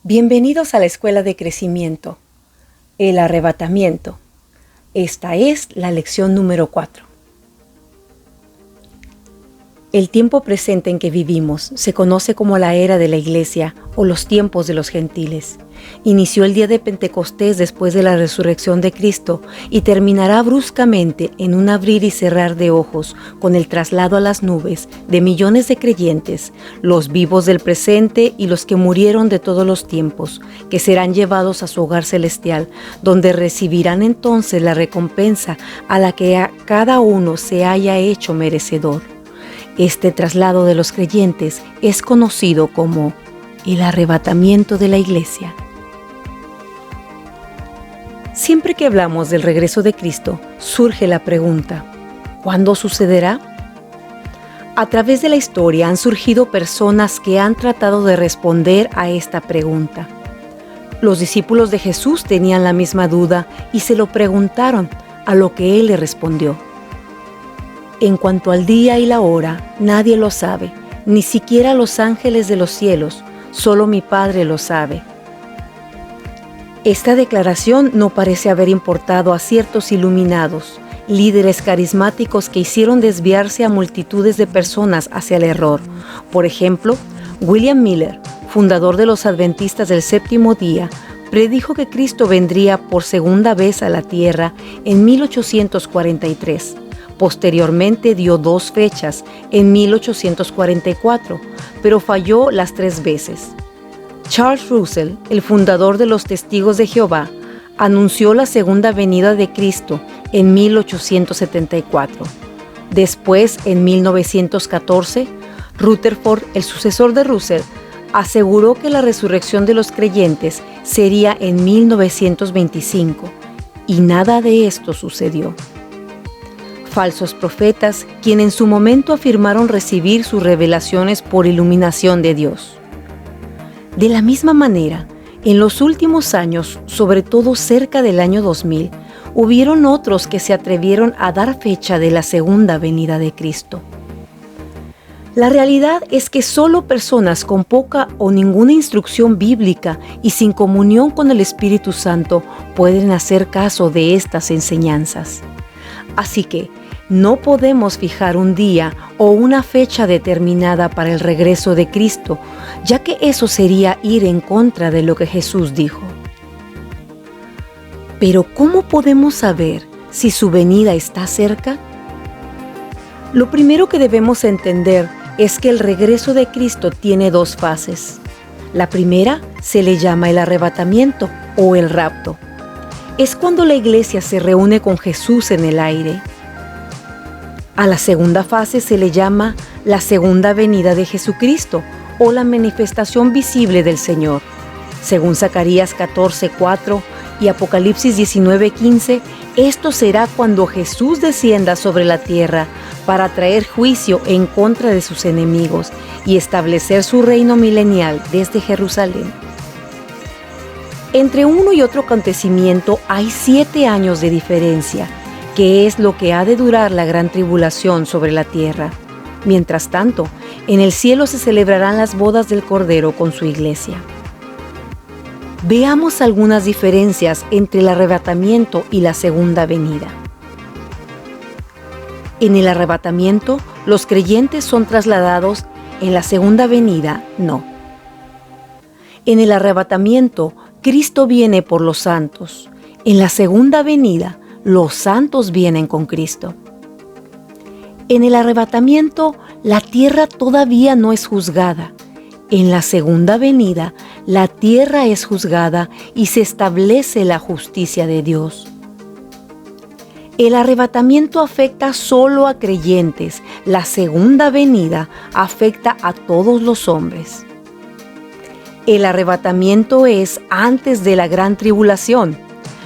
Bienvenidos a la Escuela de Crecimiento, el arrebatamiento. Esta es la lección número 4. El tiempo presente en que vivimos se conoce como la era de la Iglesia o los tiempos de los gentiles. Inició el día de Pentecostés después de la resurrección de Cristo y terminará bruscamente en un abrir y cerrar de ojos con el traslado a las nubes de millones de creyentes, los vivos del presente y los que murieron de todos los tiempos, que serán llevados a su hogar celestial, donde recibirán entonces la recompensa a la que cada uno se haya hecho merecedor. Este traslado de los creyentes es conocido como el arrebatamiento de la Iglesia. Siempre que hablamos del regreso de Cristo, surge la pregunta, ¿cuándo sucederá? A través de la historia han surgido personas que han tratado de responder a esta pregunta. Los discípulos de Jesús tenían la misma duda y se lo preguntaron, a lo que Él le respondió: en cuanto al día y la hora, nadie lo sabe, ni siquiera los ángeles de los cielos, solo mi Padre lo sabe. Esta declaración no parece haber importado a ciertos iluminados, líderes carismáticos que hicieron desviarse a multitudes de personas hacia el error. Por ejemplo, William Miller, fundador de los Adventistas del Séptimo Día, predijo que Cristo vendría por segunda vez a la tierra en 1843. Posteriormente dio 2 fechas, en 1844, pero falló las 3 veces. Charles Russell, el fundador de los Testigos de Jehová, anunció la segunda venida de Cristo en 1874. Después, en 1914, Rutherford, el sucesor de Russell, aseguró que la resurrección de los creyentes sería en 1925, y nada de esto sucedió. Falsos profetas, quienes en su momento afirmaron recibir sus revelaciones por iluminación de Dios. De la misma manera, en los últimos años, sobre todo cerca del año 2000, hubieron otros que se atrevieron a dar fecha de la segunda venida de Cristo. La realidad es que solo personas con poca o ninguna instrucción bíblica y sin comunión con el Espíritu Santo pueden hacer caso de estas enseñanzas. Así que no podemos fijar un día o una fecha determinada para el regreso de Cristo, ya que eso sería ir en contra de lo que Jesús dijo. Pero ¿cómo podemos saber si su venida está cerca? Lo primero que debemos entender es que el regreso de Cristo tiene 2 fases. La primera se le llama el arrebatamiento o el rapto. Es cuando la iglesia se reúne con Jesús en el aire. A la segunda fase se le llama la segunda venida de Jesucristo o la manifestación visible del Señor. Según Zacarías 14:4 y Apocalipsis 19:15, esto será cuando Jesús descienda sobre la tierra para traer juicio en contra de sus enemigos y establecer su reino milenial desde Jerusalén. Entre uno y otro acontecimiento hay 7 años de diferencia, que es lo que ha de durar la gran tribulación sobre la tierra. Mientras tanto, en el cielo se celebrarán las bodas del Cordero con su iglesia. Veamos algunas diferencias entre el arrebatamiento y la segunda venida. En el arrebatamiento, los creyentes son trasladados; en la segunda venida, no. En el arrebatamiento, Cristo viene por los santos. En la segunda venida, los santos vienen con Cristo. En el arrebatamiento, la tierra todavía no es juzgada. En la segunda venida, la tierra es juzgada y se establece la justicia de Dios. El arrebatamiento afecta solo a creyentes. La segunda venida afecta a todos los hombres. El arrebatamiento es antes de la gran tribulación.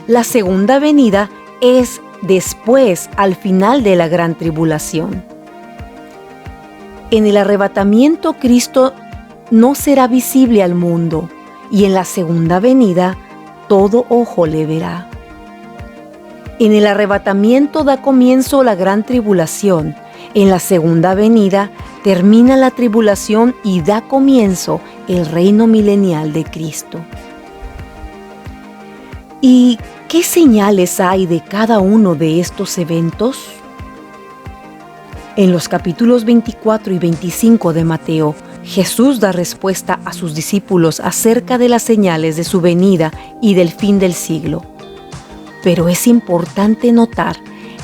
La segunda venida es después, al final de la gran tribulación. En el arrebatamiento, Cristo no será visible al mundo, y en la segunda venida, todo ojo le verá. En el arrebatamiento da comienzo la gran tribulación. En la segunda venida, termina la tribulación y da comienzo el reino milenial de Cristo. ¿Y qué señales hay de cada uno de estos eventos? En los capítulos 24 y 25 de Mateo, Jesús da respuesta a sus discípulos acerca de las señales de su venida y del fin del siglo. Pero es importante notar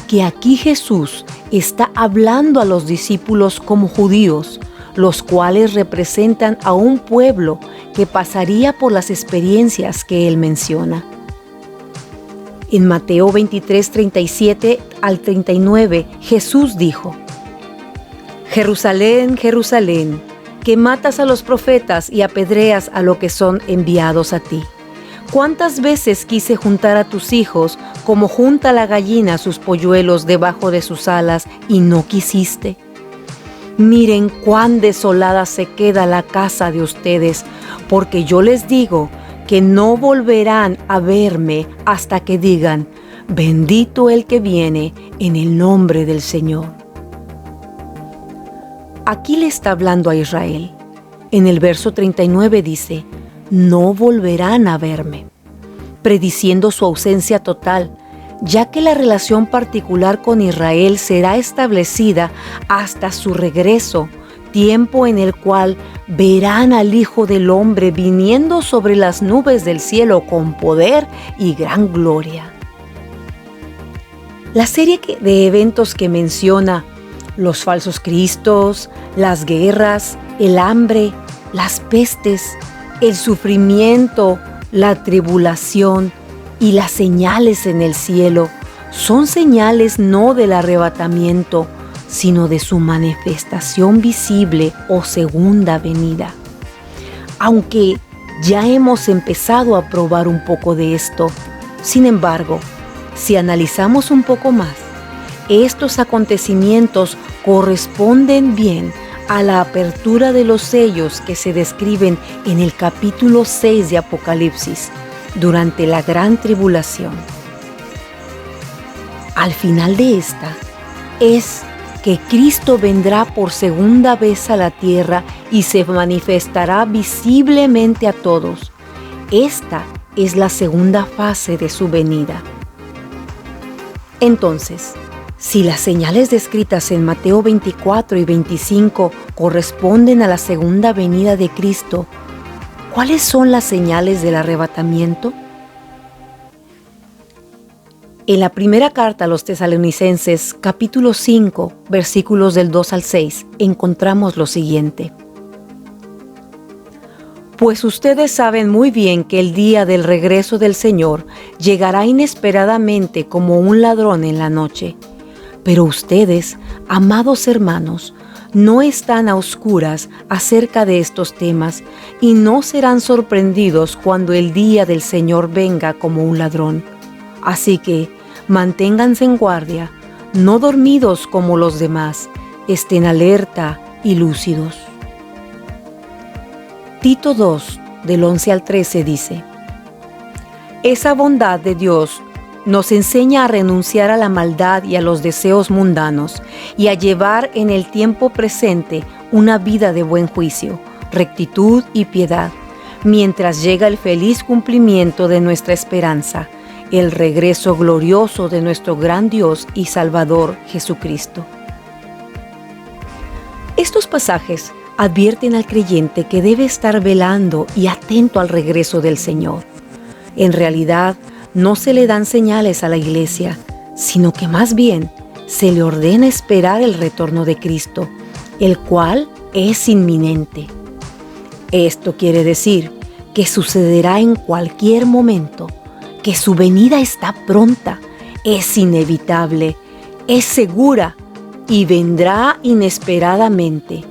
que aquí Jesús está hablando a los discípulos como judíos, los cuales representan a un pueblo que pasaría por las experiencias que él menciona. En Mateo 23, 37 al 39, Jesús dijo: Jerusalén, Jerusalén, que matas a los profetas y apedreas a los que son enviados a ti. ¿Cuántas veces quise juntar a tus hijos como junta la gallina sus polluelos debajo de sus alas y no quisiste? Miren cuán desolada se queda la casa de ustedes, porque yo les digo que no volverán a verme hasta que digan: bendito el que viene en el nombre del Señor. Aquí le está hablando a Israel. En el verso 39 dice: no volverán a verme, prediciendo su ausencia total, ya que la relación particular con Israel será establecida hasta su regreso, tiempo en el cual verán al Hijo del Hombre viniendo sobre las nubes del cielo con poder y gran gloria. La serie de eventos que menciona, los falsos cristos, las guerras, el hambre, las pestes, el sufrimiento, la tribulación y las señales en el cielo, son señales no del arrebatamiento, sino de su manifestación visible o segunda venida. Aunque ya hemos empezado a probar un poco de esto, sin embargo, si analizamos un poco más, estos acontecimientos corresponden bien a la apertura de los sellos que se describen en el capítulo 6 de Apocalipsis, durante la gran tribulación. Al final de esta, es que Cristo vendrá por segunda vez a la tierra y se manifestará visiblemente a todos. Esta es la segunda fase de su venida. Entonces, si las señales descritas en Mateo 24 y 25 corresponden a la segunda venida de Cristo, ¿cuáles son las señales del arrebatamiento? En la primera carta a los Tesalonicenses, capítulo 5, versículos del 2 al 6, encontramos lo siguiente: Pues ustedes saben muy bien que el día del regreso del Señor llegará inesperadamente como un ladrón en la noche. Pero ustedes, amados hermanos, no están a oscuras acerca de estos temas y no serán sorprendidos cuando el día del Señor venga como un ladrón. Así que manténganse en guardia, no dormidos como los demás, estén alerta y lúcidos. Tito 2, del 11 al 13 dice: Esa bondad de Dios nos enseña a renunciar a la maldad y a los deseos mundanos y a llevar en el tiempo presente una vida de buen juicio, rectitud y piedad, mientras llega el feliz cumplimiento de nuestra esperanza, el regreso glorioso de nuestro gran Dios y Salvador Jesucristo. Estos pasajes advierten al creyente que debe estar velando y atento al regreso del Señor. En realidad, no se le dan señales a la iglesia, sino que más bien se le ordena esperar el retorno de Cristo, el cual es inminente. Esto quiere decir que sucederá en cualquier momento, que su venida está pronta, es inevitable, es segura y vendrá inesperadamente.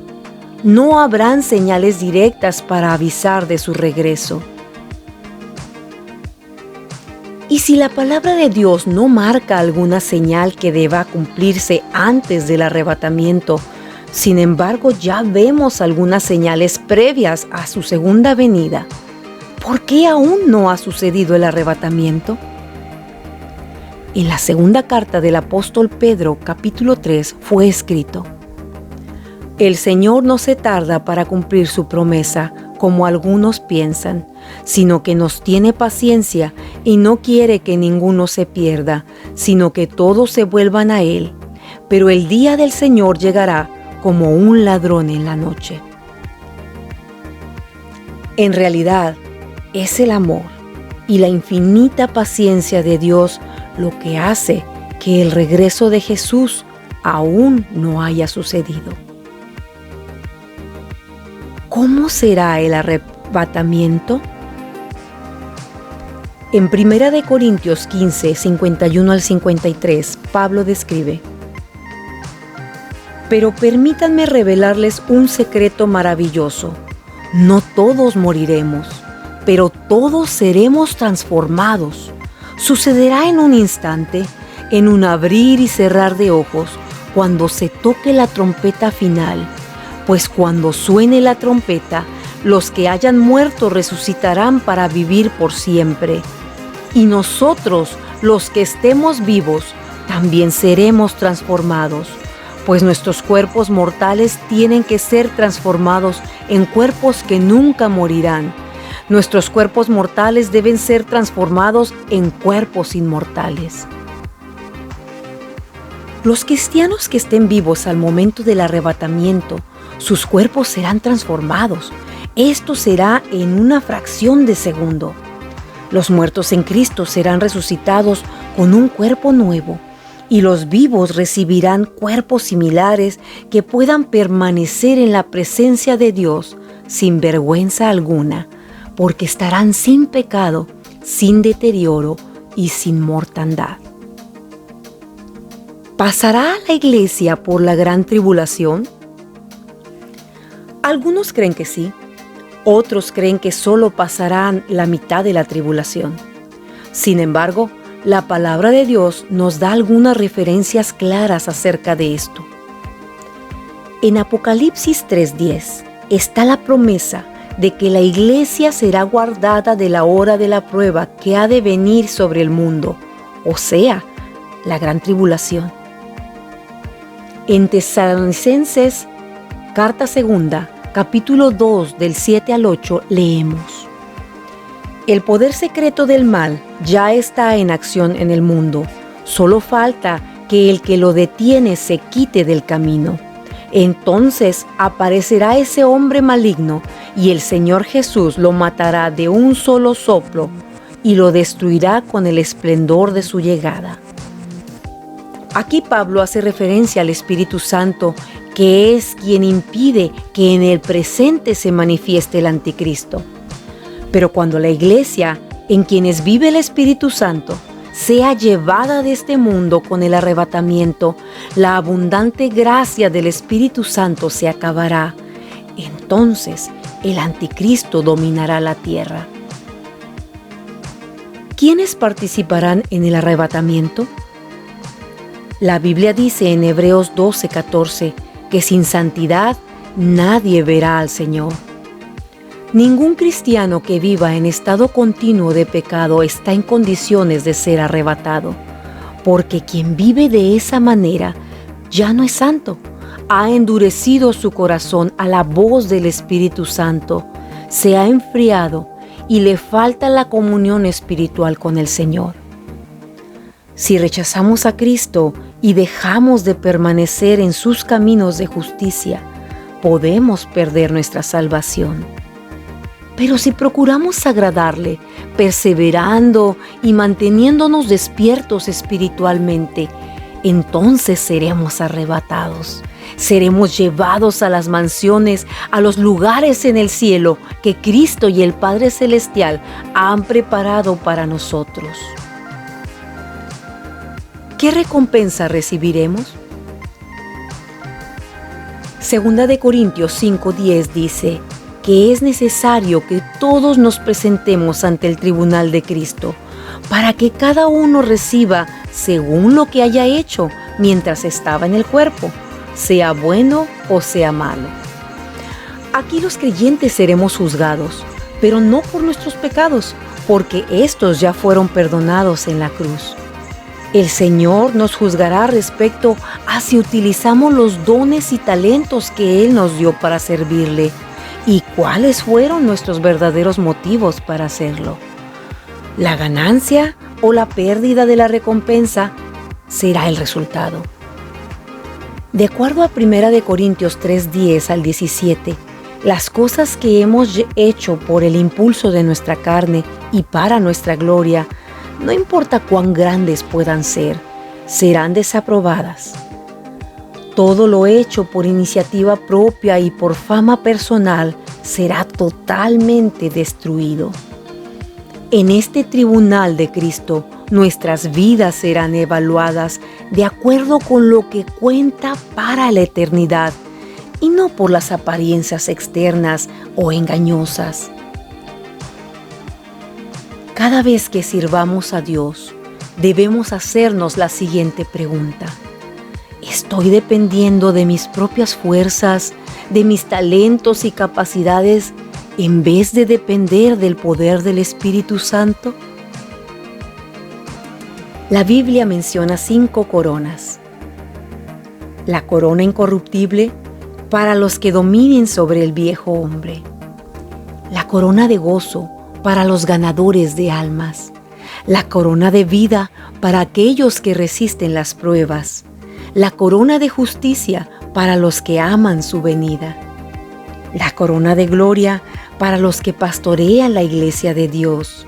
No habrán señales directas para avisar de su regreso. Y si la palabra de Dios no marca alguna señal que deba cumplirse antes del arrebatamiento, sin embargo ya vemos algunas señales previas a su segunda venida, ¿por qué aún no ha sucedido el arrebatamiento? En la segunda carta del apóstol Pedro, capítulo 3, fue escrito: El Señor no se tarda para cumplir su promesa, como algunos piensan, sino que nos tiene paciencia y no quiere que ninguno se pierda, sino que todos se vuelvan a Él. Pero el día del Señor llegará como un ladrón en la noche. En realidad, es el amor y la infinita paciencia de Dios lo que hace que el regreso de Jesús aún no haya sucedido. ¿Cómo será el arrebatamiento? En 1 Corintios 15, 51 al 53, Pablo describe: Pero permítanme revelarles un secreto maravilloso. No todos moriremos, pero todos seremos transformados. Sucederá en un instante, en un abrir y cerrar de ojos, cuando se toque la trompeta final. Pues cuando suene la trompeta, los que hayan muerto resucitarán para vivir por siempre. Y nosotros, los que estemos vivos, también seremos transformados, pues nuestros cuerpos mortales tienen que ser transformados en cuerpos que nunca morirán. Nuestros cuerpos mortales deben ser transformados en cuerpos inmortales. Los cristianos que estén vivos al momento del arrebatamiento, sus cuerpos serán transformados. Esto será en una fracción de segundo. Los muertos en Cristo serán resucitados con un cuerpo nuevo, y los vivos recibirán cuerpos similares que puedan permanecer en la presencia de Dios sin vergüenza alguna, porque estarán sin pecado, sin deterioro y sin mortandad. ¿Pasará la iglesia por la gran tribulación? Algunos creen que sí, otros creen que solo pasarán la mitad de la tribulación. Sin embargo, la palabra de Dios nos da algunas referencias claras acerca de esto. En Apocalipsis 3:10 está la promesa de que la iglesia será guardada de la hora de la prueba que ha de venir sobre el mundo, o sea, la gran tribulación. En Tesalonicenses, carta segunda, capítulo 2, del 7 al 8, leemos: El poder secreto del mal ya está en acción en el mundo. Solo falta que el que lo detiene se quite del camino. Entonces aparecerá ese hombre maligno y el Señor Jesús lo matará de un solo soplo y lo destruirá con el esplendor de su llegada. Aquí Pablo hace referencia al Espíritu Santo, que es quien impide que en el presente se manifieste el anticristo. Pero cuando la iglesia, en quienes vive el Espíritu Santo, sea llevada de este mundo con el arrebatamiento, la abundante gracia del Espíritu Santo se acabará. Entonces el anticristo dominará la tierra. ¿Quiénes participarán en el arrebatamiento? La Biblia dice en Hebreos 12:14 que sin santidad nadie verá al Señor. Ningún cristiano que viva en estado continuo de pecado está en condiciones de ser arrebatado, porque quien vive de esa manera ya no es santo. Ha endurecido su corazón a la voz del Espíritu Santo, se ha enfriado y le falta la comunión espiritual con el Señor. Si rechazamos a Cristo y dejamos de permanecer en sus caminos de justicia, podemos perder nuestra salvación. Pero si procuramos agradarle, perseverando y manteniéndonos despiertos espiritualmente, entonces seremos arrebatados. Seremos llevados a las mansiones, a los lugares en el cielo que Cristo y el Padre Celestial han preparado para nosotros. ¿Qué recompensa recibiremos? Segunda de Corintios 5:10 dice que es necesario que todos nos presentemos ante el tribunal de Cristo, para que cada uno reciba según lo que haya hecho mientras estaba en el cuerpo, sea bueno o sea malo. Aquí los creyentes seremos juzgados, pero no por nuestros pecados, porque estos ya fueron perdonados en la cruz. El Señor nos juzgará respecto a si utilizamos los dones y talentos que Él nos dio para servirle y cuáles fueron nuestros verdaderos motivos para hacerlo. La ganancia o la pérdida de la recompensa será el resultado. De acuerdo a 1 Corintios 3:10 al 17, las cosas que hemos hecho por el impulso de nuestra carne y para nuestra gloria, no importa cuán grandes puedan ser, serán desaprobadas. Todo lo hecho por iniciativa propia y por fama personal será totalmente destruido. En este tribunal de Cristo, nuestras vidas serán evaluadas de acuerdo con lo que cuenta para la eternidad y no por las apariencias externas o engañosas. Cada vez que sirvamos a Dios, debemos hacernos la siguiente pregunta: ¿estoy dependiendo de mis propias fuerzas, de mis talentos y capacidades, en vez de depender del poder del Espíritu Santo? La Biblia menciona 5 coronas. La corona incorruptible para los que dominen sobre el viejo hombre. La corona de gozo para los ganadores de almas. La corona de vida para aquellos que resisten las pruebas. La corona de justicia para los que aman su venida. La corona de gloria para los que pastorean la iglesia de Dios.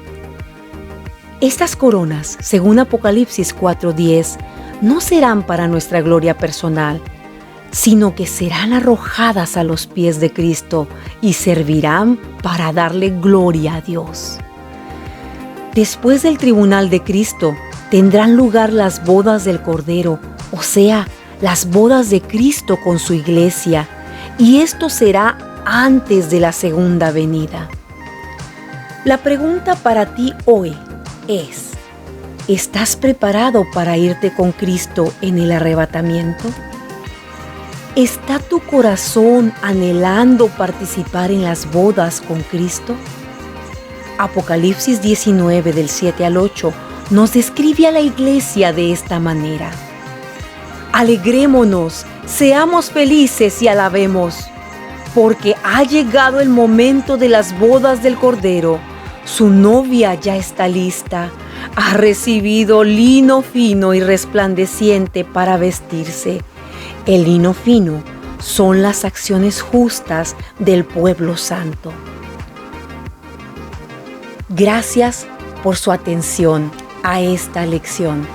Estas coronas, según Apocalipsis 4:10, no serán para nuestra gloria personal, sino que serán arrojadas a los pies de Cristo y servirán para darle gloria a Dios. Después del tribunal de Cristo, tendrán lugar las bodas del Cordero, o sea, las bodas de Cristo con su iglesia, y esto será antes de la segunda venida. La pregunta para ti hoy es: ¿estás preparado para irte con Cristo en el arrebatamiento? ¿Está tu corazón anhelando participar en las bodas con Cristo? Apocalipsis 19 del 7 al 8 nos describe a la iglesia de esta manera: alegrémonos, seamos felices y alabemos, porque ha llegado el momento de las bodas del Cordero. Su novia ya está lista, ha recibido lino fino y resplandeciente para vestirse. El lino fino son las acciones justas del pueblo santo. Gracias por su atención a esta lección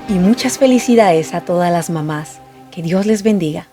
y muchas felicidades a todas las mamás. Que Dios les bendiga.